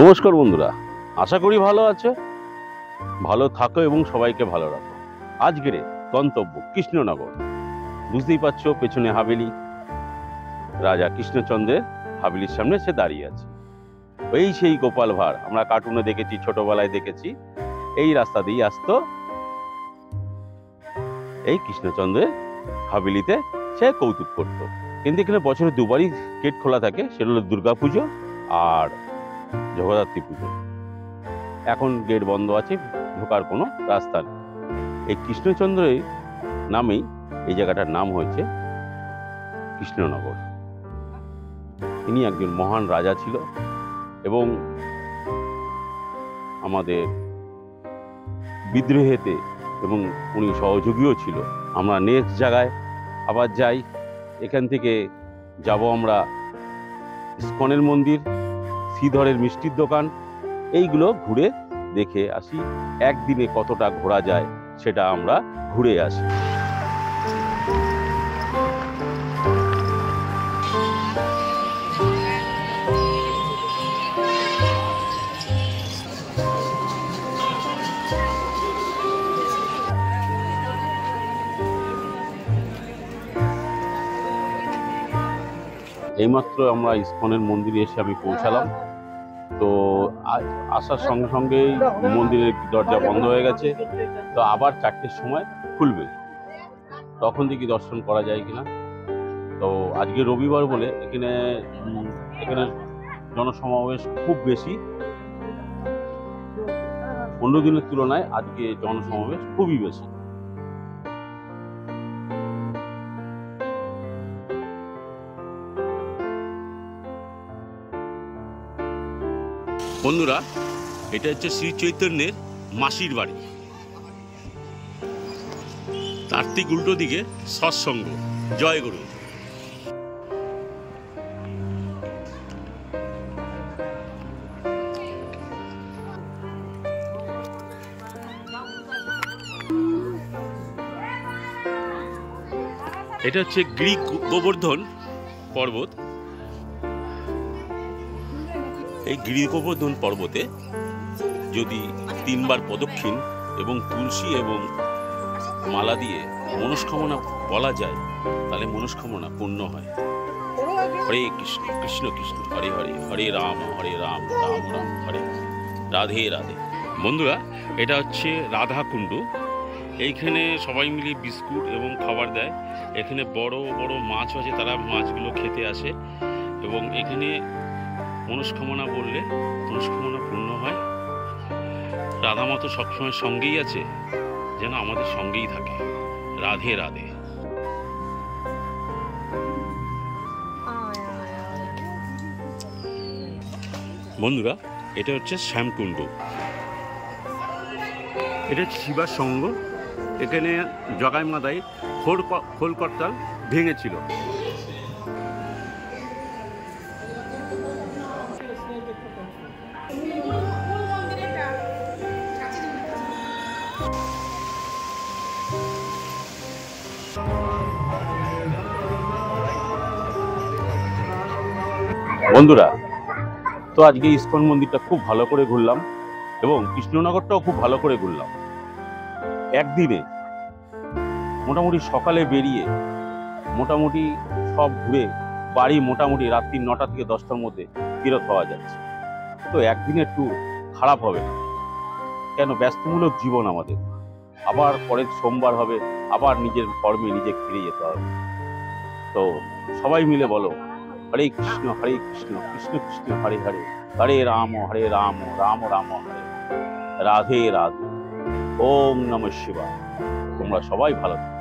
নমস্কার বন্ধুরা, আশা করি ভালো আছো, ভালো থাকো এবং সবাইকে ভালো রাখো। আজকের গন্তব্য কৃষ্ণনগর। বুঝতেই পারছো, পেছনে হাভেলি, রাজা কৃষ্ণচন্দ্রের হাভেলির সামনে সে দাঁড়িয়ে আছে। এই সেই গোপাল ভাঁড় আমরা কার্টুনে দেখেছি, ছোটবেলায় দেখেছি। এই রাস্তা দিয়ে আসতো এই কৃষ্ণচন্দ্রের হাভেলিতে, সে কৌতুক করতো। কিন্তু এখানে বছরে দুবারই গেট খোলা থাকে, সেটা হলো দুর্গাপুজো আর জগদ্ধাত্রী পুজো। এখন গেট বন্ধ আছে, ঢোকার কোনো রাস্তা নেই। এই কৃষ্ণচন্দ্রের নামেই এই জায়গাটার নাম হয়েছে কৃষ্ণনগর। তিনি একজন মহান রাজা ছিল এবং আমাদের বিদ্রোহেতে এবং উনি সহযোগীও ছিল। আমরা নেক্সট জায়গায় আবার যাই। এখান থেকে যাব আমরা ইস্কনের মন্দির, শ্রীধরের মিষ্টির দোকান, এইগুলো ঘুরে দেখে আসি। একদিনে কতটা ঘোরা যায় সেটা আমরা ঘুরে আসি। এইমাত্র আমরা ইস্কনের মন্দিরে এসে আমি পৌঁছালাম। তো আসার সঙ্গে সঙ্গেই মন্দিরের দরজা বন্ধ হয়ে গেছে। তো আবার 4টের সময় খুলবে, তখন দেখি দর্শন করা যায় কিনা। তো আজকে রবিবার বলে এখানে জনসমাবেশ খুব বেশি। অন্য দিনের তুলনায় আজকে জনসমাবেশ খুবই বেশি। বন্ধুরা, এটা হচ্ছে শ্রী চৈতন্যের মাসির বাড়ি। তার ঠিক উল্টো দিকে সৎসঙ্গ। জয় গুরু। এটা হচ্ছে গিরি গোবর্ধন পর্বত। এই গিরি গোবর্ধন পর্বতে যদি 3বার প্রদক্ষিণ এবং তুলসী এবং মালা দিয়ে মনস্কামনা বলা যায়, তাহলে মনস্কামনা পূর্ণ হয়। হরে কৃষ্ণ কৃষ্ণ কৃষ্ণ হরে হরে, হরে রাম রাম রাম হরে, রাধে রাধে। বন্ধুরা, এটা হচ্ছে রাধা কুণ্ড। এইখানে সবাই মিলে বিস্কুট এবং খাবার দেয়। এখানে বড় বড় মাছ আছে, তারা মাছগুলো খেতে আসে এবং এখানে মনস্কামনা বললে মনস্কামনা পূর্ণ হয়। রাধা মা তো সবসময় সঙ্গেই আছে, যেন আমাদের সঙ্গেই থাকে। রাধে রাধে। বন্ধুরা, এটা হচ্ছে শ্যামকুণ্ড। এটা হচ্ছে শিবার সঙ্গ। এখানে জগাই মাদাই খোল করতাল ভেঙেছিল। বন্ধুরা, তো আজকে ইস্কন মন্দিরটা খুব ভালো করে ঘুরলাম এবং কৃষ্ণনগরটাও খুব ভালো করে ঘুরলাম। একদিনে মোটামুটি সকালে বেরিয়ে মোটামুটি সব ঘুরে বাড়ি মোটামুটি রাত্রি 9টা থেকে 10টার মধ্যে ফেরত পাওয়া যাচ্ছে। তো একদিনের ট্যুর খারাপ হবে না কেন? ব্যস্তমূলক জীবন আমাদের। আবার পরের সোমবার হবে, আবার নিজের কর্মে নিজে ফিরে যেতে হবে। তো সবাই মিলে বলো হরে কৃষ্ণ কৃষ্ণ কৃষ্ণ হরে হরে, হরে রাম রাম রাম হরে, রাধে রাধে। ওম নমঃ শিবায়। তোমরা সবাই ভালো থাকো।